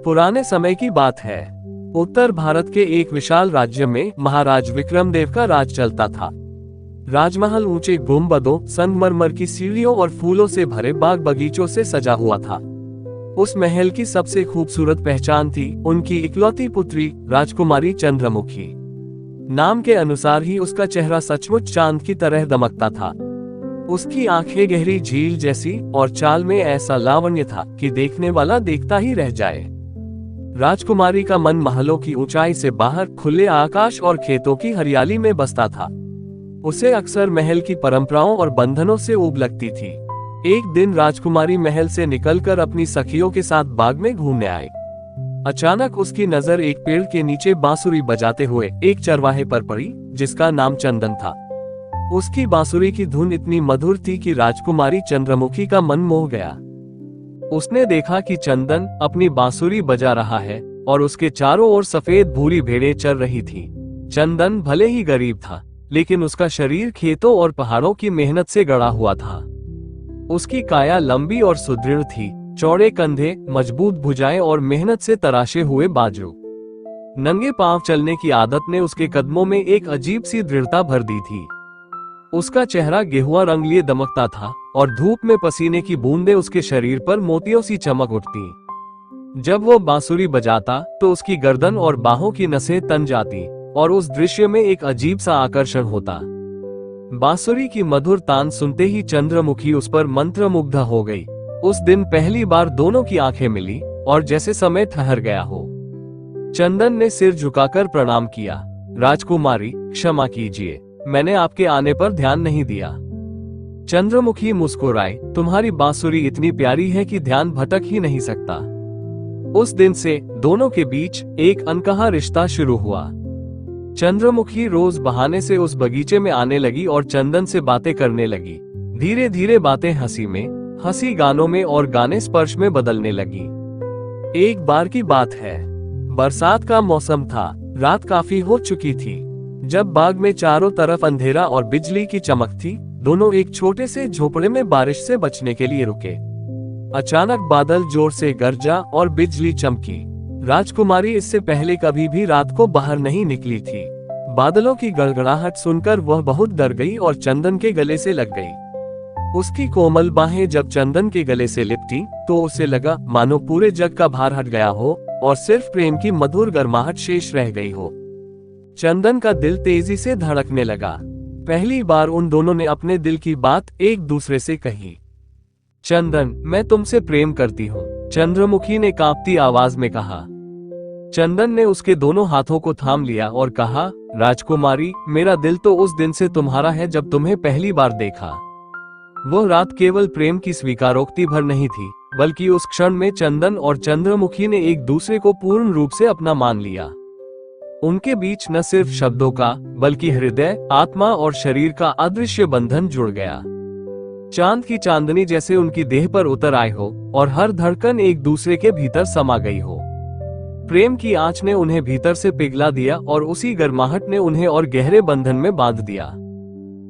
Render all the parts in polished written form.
पुराने समय की बात है। उत्तर भारत के एक विशाल राज्य में महाराज विक्रमदेव का राज चलता था। राजमहल ऊंचे गुंबदों, संगमरमर की सीढ़ियों और फूलों से भरे बाग बगीचों से सजा हुआ था। उस महल की सबसे खूबसूरत पहचान थी उनकी इकलौती पुत्री राजकुमारी चंद्रमुखी। नाम के अनुसार ही उसका चेहरा सचमुच चांद की तरह दमकता था। उसकी आंखें गहरी झील जैसी और चाल में ऐसा लावण्य था कि देखने वाला देखता ही रह जाए। राजकुमारी का मन महलों की ऊंचाई से बाहर खुले आकाश और खेतों की हरियाली में बसता था। उसे अक्सर महल की परंपराओं और बंधनों से ऊब लगती थी। एक दिन राजकुमारी महल से निकलकर अपनी सखियों के साथ बाग में घूमने आई। अचानक उसकी नजर एक पेड़ के नीचे बांसुरी बजाते हुए एक चरवाहे पर पड़ी, जिसका नाम चंदन था। उसकी बांसुरी की धुन इतनी मधुर थी कि राजकुमारी चंद्रमुखी का मन मोह गया। उसने देखा कि चंदन अपनी बांसुरी बजा रहा है और उसके चारों ओर सफेद भूरी भेड़ें चर रही थी। चंदन भले ही गरीब था, लेकिन उसका शरीर खेतों और पहाड़ों की मेहनत से गढ़ा हुआ था। उसकी काया लंबी और सुदृढ़ थी, चौड़े कंधे, मजबूत भुजाएं और मेहनत से तराशे हुए बाजू। नंगे पांव चलने की आदत ने उसके कदमों में एक अजीब सी दृढ़ता भर दी थी। उसका चेहरा गेहुआ रंग लिए दमकता था और धूप में पसीने की बूंदें उसके शरीर पर मोतियों सी चमक उठती। जब वो बांसुरी बजाता तो उसकी गर्दन और बाहों की नसें तन जाती और उस दृश्य में एक अजीब सा आकर्षण होता। बांसुरी की मधुर तान सुनते ही चंद्रमुखी उस पर मंत्रमुग्ध हो गई। उस दिन पहली बार दोनों की आंखें मिली और जैसे समय ठहर गया हो। चंदन ने सिर झुकाकर प्रणाम किया। राजकुमारी, क्षमा कीजिए, मैंने आपके आने पर ध्यान नहीं दिया। चंद्रमुखी मुस्कुराई, तुम्हारी बांसुरी इतनी प्यारी है कि ध्यान भटक ही नहीं सकता। उस दिन से दोनों के बीच एक अनकहा रिश्ता शुरू हुआ। चंद्रमुखी रोज बहाने से उस बगीचे में आने लगी और चंदन से बातें करने लगी। धीरे धीरे बातें हंसी में, हंसी गानों में और गाने स्पर्श में बदलने लगी। एक बार की बात है, बरसात का मौसम था। रात काफी हो चुकी थी। जब बाग में चारों तरफ अंधेरा और बिजली की चमक थी, दोनों एक छोटे से झोपड़े में बारिश से बचने के लिए रुके। अचानक बादल जोर से गरजा और बिजली चमकी। राजकुमारी इससे पहले कभी भी रात को बाहर नहीं निकली थी। बादलों की गड़गड़ाहट सुनकर वह बहुत डर गई और चंदन के गले से लग गई। उसकी कोमल बाहें जब चंदन के गले से लिपटी तो उसे लगा मानो पूरे जग का भार हट गया हो और सिर्फ प्रेम की मधुर गर्माहट शेष रह गई हो। चंदन का दिल तेजी से धड़कने लगा। पहली बार उन दोनों ने अपने दिल की बात एक दूसरे से कही। चंदन, मैं तुमसे प्रेम करती हूँ, चंद्रमुखी ने कांपती आवाज में कहा। चंदन ने उसके दोनों हाथों को थाम लिया और कहा, राजकुमारी, मेरा दिल तो उस दिन से तुम्हारा है जब तुम्हें पहली बार देखा। वो रात केवल प्रेम की स्वीकारोक्ति भर नहीं थी, बल्कि उस क्षण में चंदन और चंद्रमुखी ने एक दूसरे को पूर्ण रूप से अपना मान लिया। उनके बीच न सिर्फ शब्दों का, बल्कि हृदय, आत्मा और शरीर का अदृश्य बंधन जुड़ गया। चांद की चांदनी जैसे उनकी देह पर उतर आए हो और हर धड़कन एक दूसरे के भीतर समा गई हो। प्रेम की आंच ने उन्हें भीतर से पिघला दिया और उसी गर्माहट ने उन्हें और गहरे बंधन में बांध दिया।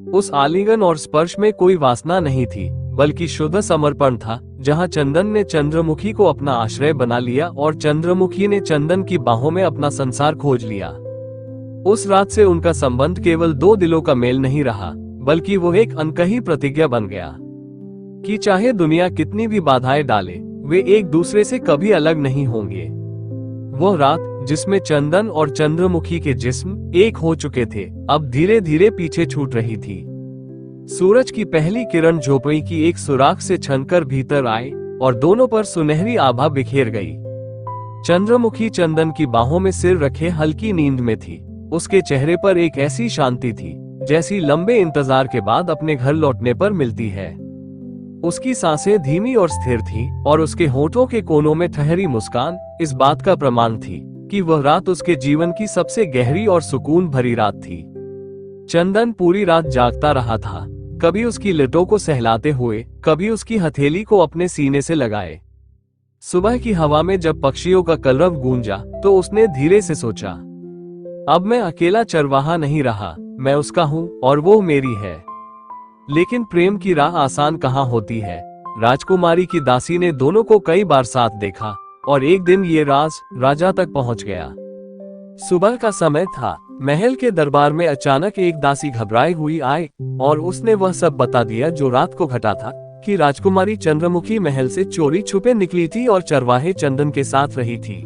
उस आलिंगन और स्पर्श में कोई वासना नहीं थी, बल्कि शुद्ध समर्पण था, जहां चंदन ने चंद्रमुखी को अपना आश्रय बना लिया और चंद्रमुखी ने चंदन की बाहों में अपना संसार खोज लिया। उस रात से उनका संबंध केवल दो दिलों का मेल नहीं रहा, बल्कि वो एक अनकही प्रतिज्ञा बन गया कि चाहे दुनिया कितनी भी बाधाएं डाले, वे एक दूसरे से कभी अलग नहीं होंगे। वो रात जिसमें चंदन और चंद्रमुखी के जिस्म एक हो चुके थे, अब धीरे धीरे पीछे छूट रही थी। सूरज की पहली किरण झोपड़ी की एक सुराख से छनकर भीतर आए और दोनों पर सुनहरी आभा बिखेर गई। चंद्रमुखी चंदन की बाहों में सिर रखे हल्की नींद में थी। उसके चेहरे पर एक ऐसी शांति थी जैसी लंबे इंतजार के बाद अपने घर लौटने पर मिलती है। उसकी सांसें धीमी और स्थिर थी और उसके होठों के कोनों में ठहरी मुस्कान इस बात का प्रमाण थी कि वह रात उसके जीवन की सबसे गहरी और सुकून भरी रात थी। चंदन पूरी रात जागता रहा था, कभी उसकी लटों को सहलाते हुए, कभी उसकी हथेली को अपने सीने से लगाए। सुबह की हवा में जब पक्षियों का कलरव गूंजा तो उसने धीरे से सोचा, अब मैं अकेला चरवाहा नहीं रहा, मैं उसका हूँ और वो मेरी है। लेकिन प्रेम की राह आसान कहाँ होती है। राजकुमारी की दासी ने दोनों को कई बार साथ देखा, और एक दिन ये राज राजा तक पहुंच गया। सुबह का समय था। महल के दरबार में अचानक एक दासी घबराई हुई आई और उसने वह सब बता दिया जो रात को घटा था, कि राजकुमारी चंद्रमुखी महल से चोरी छुपे निकली थी और चरवाहे चंदन के साथ रही थी।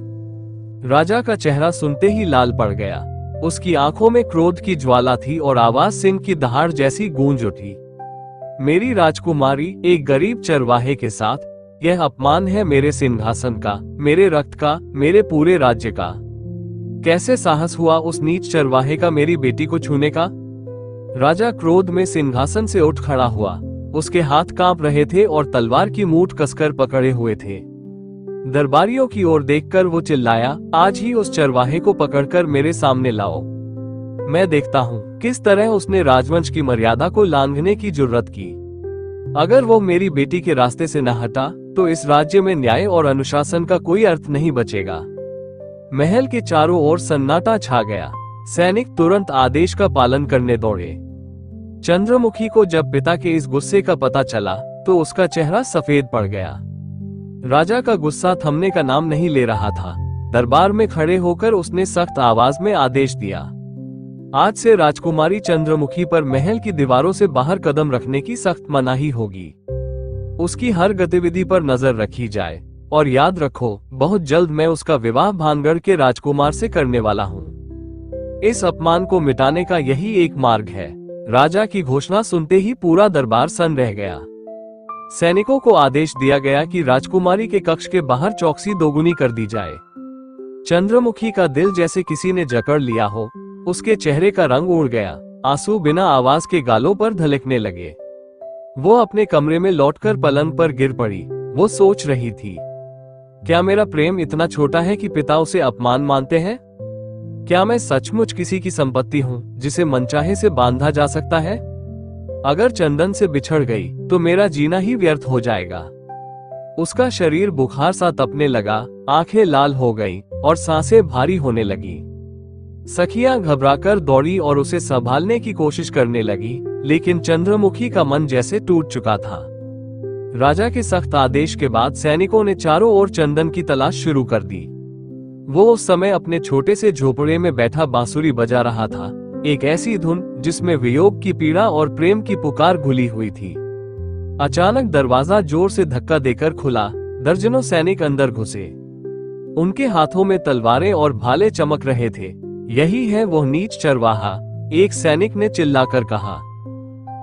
राजा का चेहरा सुनते ही लाल पड़ गया। उसकी आंखों में क्रोध की ज्वाला थी और आवाज सिंह की दहाड़ जैसी गूंज उठी। मेरी राजकुमारी एक गरीब चरवाहे के साथ, यह अपमान है मेरे सिंहासन का, मेरे रक्त का, मेरे पूरे राज्य का। कैसे साहस हुआ उस नीच चरवाहे का मेरी बेटी को छूने का? राजा क्रोध में सिंहासन से उठ खड़ा हुआ। उसके हाथ कांप रहे थे और तलवार की मूठ कसकर पकड़े हुए थे। दरबारियों की ओर देखकर वो चिल्लाया, आज ही उस चरवाहे को पकड़कर मेरे सामने लाओ। मैं देखता हूँ किस तरह उसने राजवंश की मर्यादा को लांघने की जुर्रत की। अगर वो मेरी बेटी के रास्ते से न हटा तो इस राज्य में न्याय और अनुशासन का कोई अर्थ नहीं बचेगा। महल के चारों ओर सन्नाटा छा गया। सैनिक तुरंत आदेश का पालन करने दौड़े। चंद्रमुखी को जब पिता के इस गुस्से का पता चला तो उसका चेहरा सफेद पड़ गया। राजा का गुस्सा थमने का नाम नहीं ले रहा था। दरबार में खड़े होकर उसने सख्त आवाज में आदेश दिया, आज से राजकुमारी चंद्रमुखी पर महल की दीवारों से बाहर कदम रखने की सख्त मनाही होगी। उसकी हर गतिविधि पर नजर रखी जाए और याद रखो, बहुत जल्द मैं उसका विवाह भानगढ़ के राजकुमार से करने वाला हूँ। इस अपमान को मिटाने का यही एक मार्ग है। राजा की घोषणा सुनते ही पूरा दरबार सन्न रह गया। सैनिकों को आदेश दिया गया कि राजकुमारी के कक्ष के बाहर चौकसी दोगुनी कर दी जाए। चंद्रमुखी का दिल जैसे किसी ने जकड़ लिया हो। उसके चेहरे का रंग उड़ गया। आंसू बिना आवाज के गालों पर धलकने लगे। वो अपने कमरे में लौटकर पलंग पर गिर पड़ी। वो सोच रही थी, क्या मेरा प्रेम इतना छोटा है कि पिता उसे अपमान मानते हैं? क्या मैं सचमुच किसी की संपत्ति हूँ जिसे मनचाहे से बांधा जा सकता है? अगर चंदन से बिछड़ गई तो मेरा जीना ही व्यर्थ हो जाएगा। उसका शरीर बुखार सा तपने लगा, आंखें लाल हो गई और सांसें भारी होने लगी। सखियां घबराकर दौड़ी और उसे संभालने की कोशिश करने लगी, लेकिन चंद्रमुखी का मन जैसे टूट चुका था। राजा के सख्त आदेश के बाद सैनिकों ने चारों ओर चंदन की तलाश शुरू कर दी। वो उस समय अपने छोटे से झोपड़े में बैठा बांसुरी बजा रहा था, एक ऐसी धुन जिसमें वियोग की पीड़ा और प्रेम की पुकार घुली हुई थी। अचानक दरवाजा जोर से धक्का देकर खुला। दर्जनों सैनिक अंदर घुसे। उनके हाथों में तलवारें और भाले चमक रहे थे। यही है वो नीच चरवाहा, एक सैनिक ने चिल्लाकर कहा।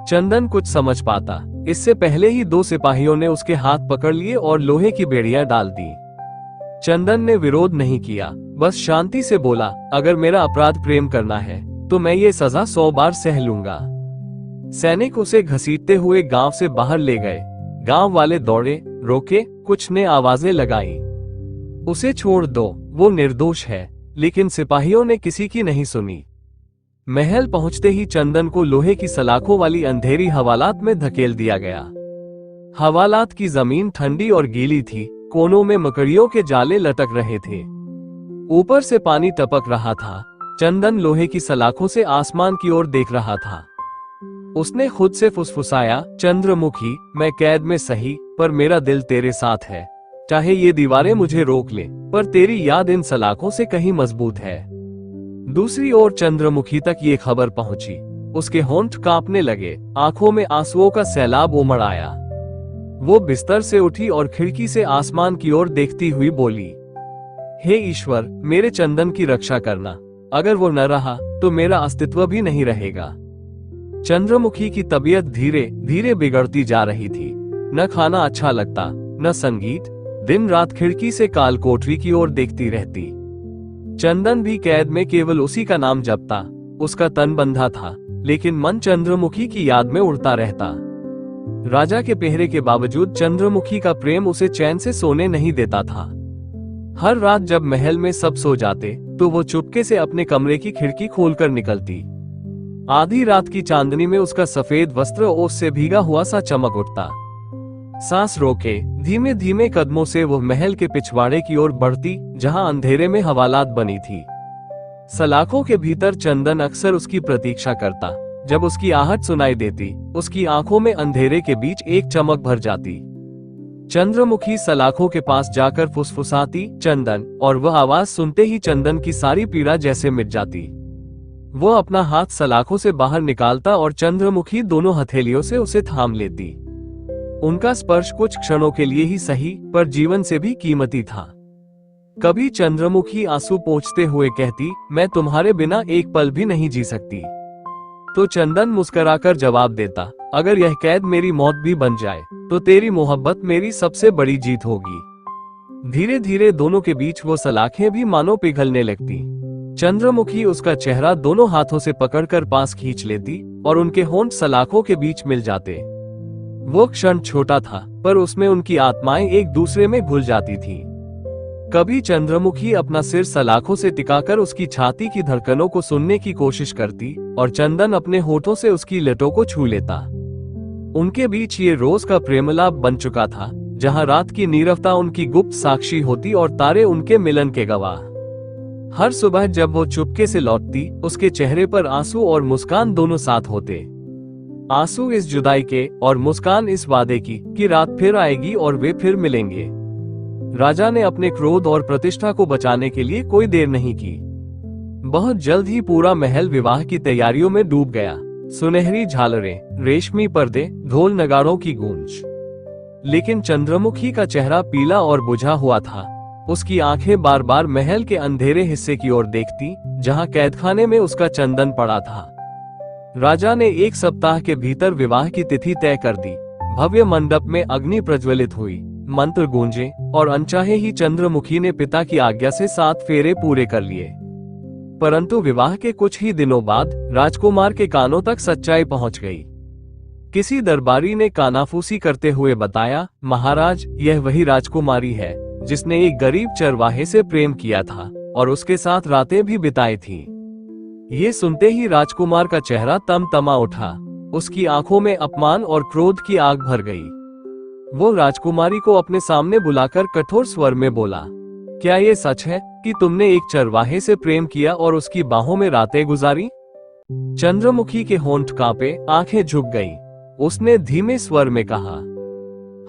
चंदन कुछ समझ पाता इससे पहले ही दो सिपाहियों ने उसके हाथ पकड़ लिए और लोहे की बेड़ियां डाल दी। चंदन ने विरोध नहीं किया, बस शांति से बोला, अगर मेरा अपराध प्रेम करना है तो मैं ये सजा 100 बार सह लूंगा। सैनिक उसे घसीटते हुए गांव से बाहर ले गए। गांव वाले दौड़े, रोके, कुछ ने आवाजें लगाई, उसे छोड़ दो, वो निर्दोष है। लेकिन सिपाहियों ने किसी की नहीं सुनी। महल पहुंचते ही चंदन को लोहे की सलाखों वाली अंधेरी हवालात में धकेल दिया गया। हवालात की जमीन ठंडी और गीली थी। कोनों में मकड़ियों के जाले लटक रहे थे। ऊपर से पानी टपक रहा था। चंदन लोहे की सलाखों से आसमान की ओर देख रहा था। उसने खुद से फुसफुसाया, चंद्रमुखी, मैं कैद में सही, पर मेरा दिल तेरे साथ है। चाहे ये दीवारें मुझे रोक ले, पर तेरी याद इन सलाखों से कहीं मजबूत है। दूसरी ओर चंद्रमुखी तक ये खबर पहुंची। उसके होंठ कांपने लगे, आंखों में आंसुओं का सैलाब उमड़ आया। वो बिस्तर से उठी और खिड़की से आसमान की ओर देखती हुई बोली, हे ईश्वर, मेरे चंदन की रक्षा करना। अगर वो न रहा तो मेरा अस्तित्व भी नहीं रहेगा। चंद्रमुखी की तबीयत धीरे धीरे बिगड़ती जा रही थी। न खाना अच्छा लगता, न संगीत। दिन रात खिड़की से काल कोठरी की ओर देखती रहती। चंदन भी कैद में केवल उसी का नाम जपता। उसका तन बंधा था, लेकिन मन चंद्रमुखी की याद में उड़ता रहता। राजा के पहरे के बावजूद चंद्रमुखी का प्रेम उसे चैन से सोने नहीं देता था। हर रात जब महल में सब सो जाते तो वो चुपके से अपने कमरे की खिड़की खोलकर निकलती। आधी रात की चांदनी में उसका सफेद वस्त्र ओस से भीगा हुआ सा चमक उठता। सांस रोके धीमे धीमे कदमों से वो महल के पिछवाड़े की ओर बढ़ती, जहां अंधेरे में हवालात बनी थी। सलाखों के भीतर चंदन अक्सर उसकी प्रतीक्षा करता। जब उसकी आहट सुनाई देती, उसकी आंखों में अंधेरे के बीच एक चमक भर जाती। चंद्रमुखी सलाखों के पास जाकर फुसफुसाती चंदन, और वह आवाज सुनते ही चंदन की सारी पीड़ा जैसे मिट जाती। वो अपना हाथ सलाखों से बाहर निकालता और चंद्रमुखी दोनों हथेलियों से उसे थाम लेती। उनका स्पर्श कुछ क्षणों के लिए ही सही, पर जीवन से भी कीमती था। कभी चंद्रमुखी आंसू पोंछते हुए कहती, मैं तुम्हारे बिना एक पल भी नहीं जी सकती। तो चंदन मुस्कुराकर जवाब देता, अगर यह कैद मेरी मौत भी बन जाए तो तेरी मोहब्बत मेरी सबसे बड़ी जीत होगी। धीरे धीरे दोनों के बीच वो सलाखें भी मानो पिघलने लगती। चंद्रमुखी उसका चेहरा दोनों हाथों से पकड़कर पास खींच लेती और उनके होंठ सलाखों के बीच मिल जाते। वो क्षण छोटा था, पर उसमें उनकी आत्माएं एक दूसरे में घुल जाती थी। कभी चंद्रमुखी अपना सिर सलाखों से टिकाकर उसकी छाती की धड़कनों को सुनने की कोशिश करती और चंदन अपने होठों से उसकी लटों को छू लेता। उनके बीच ये रोज का प्रेमलाप बन चुका था, जहां रात की नीरवता उनकी गुप्त साक्षी होती और तारे उनके मिलन के गवाह। हर सुबह जब वो चुपके से लौटती, उसके चेहरे पर आंसू और मुस्कान दोनों साथ होते। आंसू इस जुदाई के और मुस्कान इस वादे की कि रात फिर आएगी और वे फिर मिलेंगे। राजा ने अपने क्रोध और प्रतिष्ठा को बचाने के लिए कोई देर नहीं की। बहुत जल्द ही पूरा महल विवाह की तैयारियों में डूब गया। सुनहरी झालरें, रेशमी पर्दे, ढोल नगाड़ों की गूंज। लेकिन चंद्रमुखी का चेहरा पीला और बुझा हुआ था। उसकी आंखें बार बार महल के अंधेरे हिस्से की ओर देखती, जहां कैदखाने में उसका चंदन पड़ा था। राजा ने 1 सप्ताह के भीतर विवाह की तिथि तय कर दी। भव्य मंडप में अग्नि प्रज्वलित हुई, मंत्र गूंजे और अनचाहे ही चंद्रमुखी ने पिता की आज्ञा से 7 फेरे पूरे कर लिए। परंतु विवाह के कुछ ही दिनों बाद राजकुमार के कानों तक सच्चाई पहुंच गई। किसी दरबारी ने कानाफूसी करते हुए बताया, महाराज, यह वही राजकुमारी है जिसने एक गरीब चरवाहे से प्रेम किया था और उसके साथ रातें भी बिताई थी। ये सुनते ही राजकुमार का चेहरा तमतमा उठा। उसकी आंखों में अपमान और क्रोध की आग भर गई। वो राजकुमारी को अपने सामने बुलाकर कठोर स्वर में बोला, क्या ये सच है कि तुमने एक चरवाहे से प्रेम किया और उसकी बाहों में रातें गुजारी? चंद्रमुखी के होंठ कांपे, आंखें झुक गईं। उसने धीमे स्वर में कहा,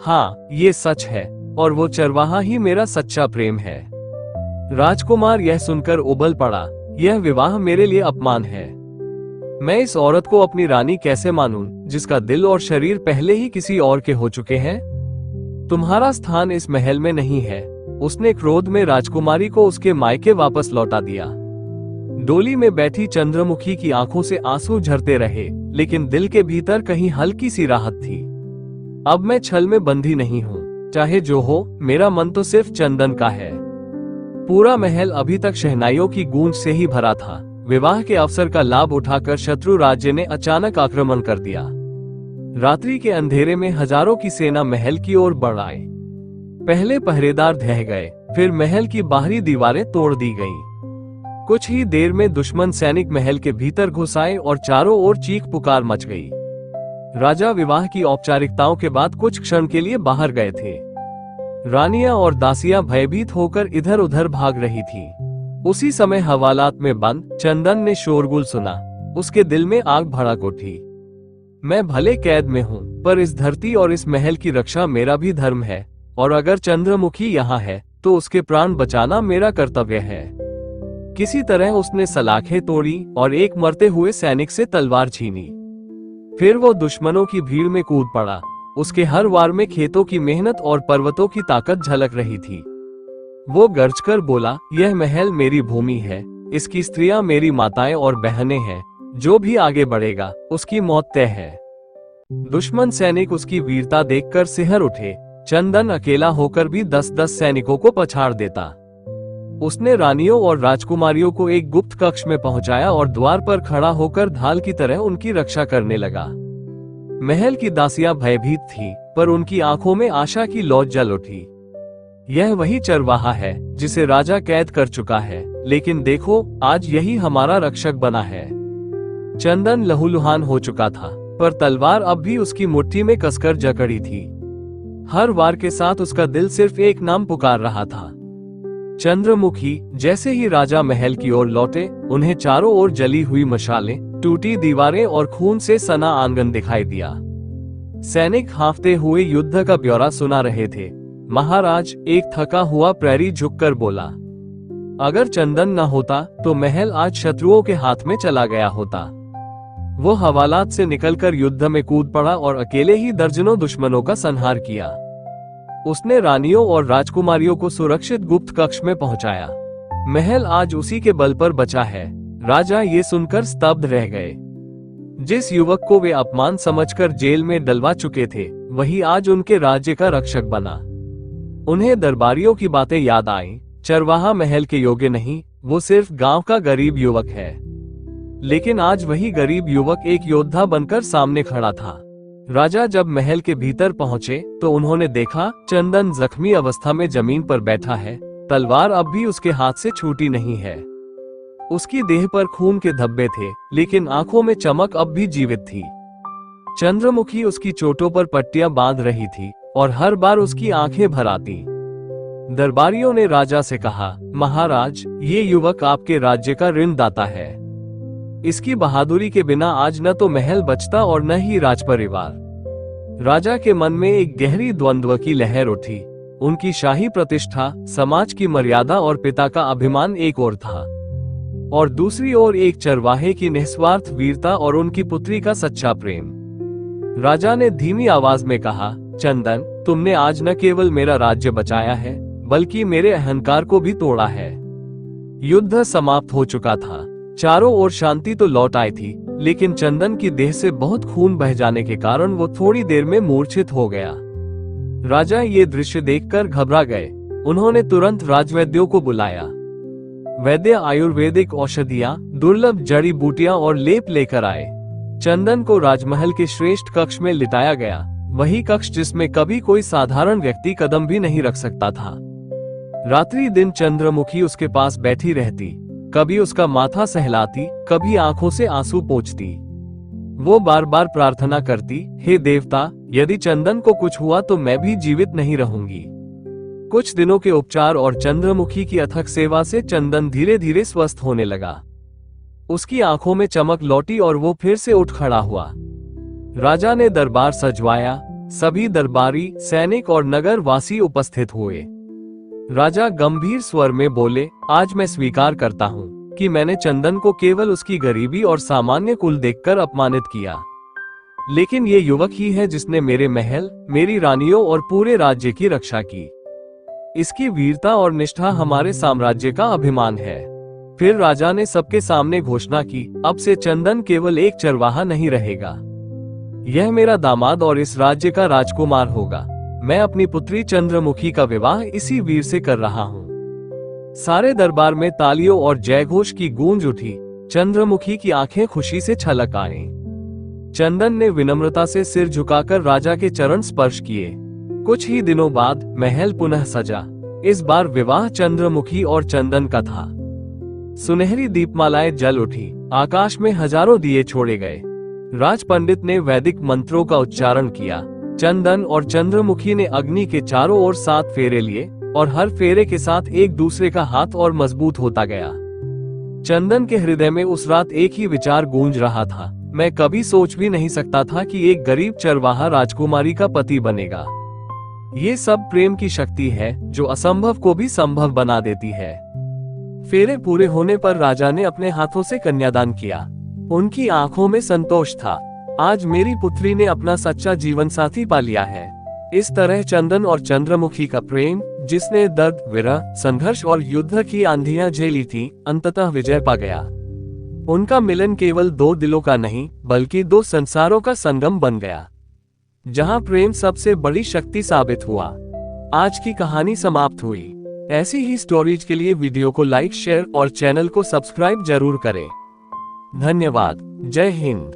हाँ, ये सच है और वो चरवाहा ही मेरा सच्चा प्रेम है। राजकुमार यह सुनकर उबल पड़ा, यह विवाह मेरे लिए अपमान है। मैं इस औरत को अपनी रानी कैसे मानूं, जिसका दिल और शरीर पहले ही किसी और के हो चुके हैं? तुम्हारा स्थान इस महल में नहीं है। उसने क्रोध में राजकुमारी को उसके मायके वापस लौटा दिया। डोली में बैठी चंद्रमुखी की आंखों से आंसू झरते रहे, लेकिन दिल के भीतर कहीं हल्की सी राहत थी। अब मैं छल में बंधी नहीं हूँ, चाहे जो हो, मेरा मन तो सिर्फ चंदन का है। पूरा महल अभी तक शहनाइयों की गूंज से ही भरा था। विवाह के अवसर का लाभ उठाकर शत्रु राज्य ने अचानक आक्रमण कर दिया। रात्रि के अंधेरे में हजारों की सेना महल की ओर बढ़ आई। पहले पहरेदार ढह गए, फिर महल की बाहरी दीवारें तोड़ दी गईं। कुछ ही देर में दुश्मन सैनिक महल के भीतर घुस आए और चारों ओर चीख पुकार मच गई। राजा विवाह की औपचारिकताओं के बाद कुछ क्षण के लिए बाहर गए थे। रानियां और दासियां भयभीत होकर इधर उधर भाग रही थी। उसी समय हवालात में बंद चंदन ने शोरगुल सुना। उसके दिल में आग भड़क उठी। मैं भले कैद में हूँ, पर इस धरती और इस महल की रक्षा मेरा भी धर्म है, और अगर चंद्रमुखी यहाँ है तो उसके प्राण बचाना मेरा कर्तव्य है। किसी तरह उसने सलाखें तोड़ी और एक मरते हुए सैनिक से तलवार छीनी। फिर वो दुश्मनों की भीड़ में कूद पड़ा। उसके हर वार में खेतों की मेहनत और पर्वतों की ताकत झलक रही थी। वो गरजकर बोला, यह महल मेरी भूमि है, इसकी स्त्रियां मेरी माताएं और बहनें हैं। जो भी आगे बढ़ेगा उसकी मौत तय है। दुश्मन सैनिक उसकी वीरता देखकर सिहर उठे। चंदन अकेला होकर भी 10-10 सैनिकों को पछाड़ देता। उसने रानियों और राजकुमारियों को एक गुप्त कक्ष में पहुंचाया और द्वार पर खड़ा होकर ढाल की तरह उनकी रक्षा करने लगा। महल की दासियां भयभीत थीं, पर उनकी आंखों में आशा की लौ जल उठी। यह वही चरवाहा है जिसे राजा कैद कर चुका है, लेकिन देखो, आज यही हमारा रक्षक बना है। चंदन लहूलुहान हो चुका था, पर तलवार अब भी उसकी मुट्ठी में कसकर जकड़ी थी। हर वार के साथ उसका दिल सिर्फ एक नाम पुकार रहा था, चंद्रमुखी। जैसे ही राजा महल की ओर लौटे, उन्हें चारों ओर जली हुई मशालें, टूटी दीवारें और खून से सना आंगन दिखाई दिया। सैनिक हांफते हुए युद्ध का ब्यौरा सुना रहे थे। महाराज, एक थका हुआ प्रहरी झुककर बोला, अगर चंदन न होता तो महल आज शत्रुओं के हाथ में चला गया होता। वो हवालात से निकलकर युद्ध में कूद पड़ा और अकेले ही दर्जनों दुश्मनों का संहार किया। उसने रानियों और राजकुमारियों को सुरक्षित गुप्त कक्ष में पहुंचाया। महल आज उसी के बल पर बचा है। राजा ये सुनकर स्तब्ध रह गए। जिस युवक को वे अपमान समझकर जेल में डलवा चुके थे, वही आज उनके राज्य का रक्षक बना। उन्हें दरबारियों की बातें याद आईं। चरवाहा महल के योग्य नहीं, वो सिर्फ गांव का गरीब युवक है। लेकिन आज वही गरीब युवक एक योद्धा बनकर सामने खड़ा था। राजा जब महल के भीतर पहुंचे तो उन्होंने देखा चंदन जख्मी अवस्था में जमीन पर बैठा है। तलवार अब भी उसके हाथ से छूटी नहीं है। उसकी देह पर खून के धब्बे थे, लेकिन आंखों में चमक अब भी जीवित थी। चंद्रमुखी उसकी चोटों पर पट्टियां बांध रही थी और हर बार उसकी आंखें भर आती। दरबारियों ने राजा से कहा, महाराज, ये युवक आपके राज्य का ऋणदाता है। इसकी बहादुरी के बिना आज न तो महल बचता और न ही राजपरिवार। राजा के मन में एक गहरी द्वंद्व की लहर उठी। उनकी शाही प्रतिष्ठा, समाज की मर्यादा और पिता का अभिमान एक ओर था, और दूसरी ओर एक चरवाहे की निस्वार्थ वीरता और उनकी पुत्री का सच्चा प्रेम। राजा ने धीमी आवाज में कहा, चंदन, तुमने आज न केवल मेरा राज्य बचाया है, बल्कि मेरे अहंकार को भी तोड़ा है। युद्ध समाप्त हो चुका था। चारों ओर शांति तो लौट आई थी, लेकिन चंदन की देह से बहुत खून बह जाने के कारण वो थोड़ी देर में मूर्छित हो गया। राजा ये दृश्य देखकर घबरा गए। उन्होंने तुरंत राजवैद्यों को बुलाया। वैद्य आयुर्वेदिक औषधियां, दुर्लभ जड़ी बूटियां और लेप लेकर आए। चंदन को राजमहल के श्रेष्ठ कक्ष में लिटाया गया, वही कक्ष जिसमें कभी कोई साधारण व्यक्ति कदम भी नहीं रख सकता था। रात्रि दिन चंद्रमुखी उसके पास बैठी रहती, कभी उसका माथा सहलाती, कभी आंखों से आंसू पोंछती। वो बार बार प्रार्थना करती, हे देवता, यदि चंदन को कुछ हुआ तो मैं भी जीवित नहीं रहूंगी। कुछ दिनों के उपचार और चंद्रमुखी की अथक सेवा से चंदन धीरे धीरे स्वस्थ होने लगा। उसकी आंखों में चमक लौटी और वो फिर से उठ खड़ा हुआ। राजा ने दरबार सजवाया। सभी दरबारी, सैनिक और नगर वासी उपस्थित हुए। राजा गंभीर स्वर में बोले, आज मैं स्वीकार करता हूँ कि मैंने चंदन को केवल उसकी गरीबी और सामान्य कुल देखकर अपमानित किया। लेकिन ये युवक ही है जिसने मेरे महल, मेरी रानियों और पूरे राज्य की रक्षा की। इसकी वीरता और निष्ठा हमारे साम्राज्य का अभिमान है। फिर राजा ने सबके सामने घोषणा की, अब से चंदन केवल एक चरवाहा नहीं रहेगा। यह मेरा दामाद और इस राज्य का राजकुमार होगा। मैं अपनी पुत्री चंद्रमुखी का विवाह इसी वीर से कर रहा हूँ। सारे दरबार में तालियों और जयघोष की गूंज उठी। चंद्रमुखी की आंखें खुशी से छलक आईं। चंदन ने विनम्रता से सिर झुकाकर राजा के चरण स्पर्श किए। कुछ ही दिनों बाद महल पुनः सजा। इस बार विवाह चंद्रमुखी और चंदन का था। सुनहरी दीपमालाएं जल उठी, आकाश में हजारों दिए छोड़े गए। राज पंडित ने वैदिक मंत्रों का उच्चारण किया। चंदन और चंद्रमुखी ने अग्नि के चारों ओर 7 फेरे लिए और हर फेरे के साथ एक दूसरे का हाथ और मजबूत होता गया। चंदन के हृदय में उस रात एक ही विचार गूंज रहा था, मैं कभी सोच भी नहीं सकता था कि एक गरीब चरवाहा राजकुमारी का पति बनेगा। ये सब प्रेम की शक्ति है जो असंभव को भी संभव बना देती है। फेरे पूरे होने पर राजा ने अपने हाथों से कन्यादान किया। उनकी आंखों में संतोष था। आज मेरी पुत्री ने अपना सच्चा जीवन साथी पा लिया है। इस तरह चंदन और चंद्रमुखी का प्रेम, जिसने दर्द, विरह, संघर्ष और युद्ध की आंधियां झेली थी, अंततः विजय पा गया। उनका मिलन केवल 2 दिलों का नहीं, बल्कि 2 संसारों का संगम बन गया, जहां प्रेम सबसे बड़ी शक्ति साबित हुआ। आज की कहानी समाप्त हुई। ऐसी ही स्टोरीज के लिए वीडियो को लाइक, शेयर और चैनल को सब्सक्राइब जरूर करें। धन्यवाद। जय हिंद।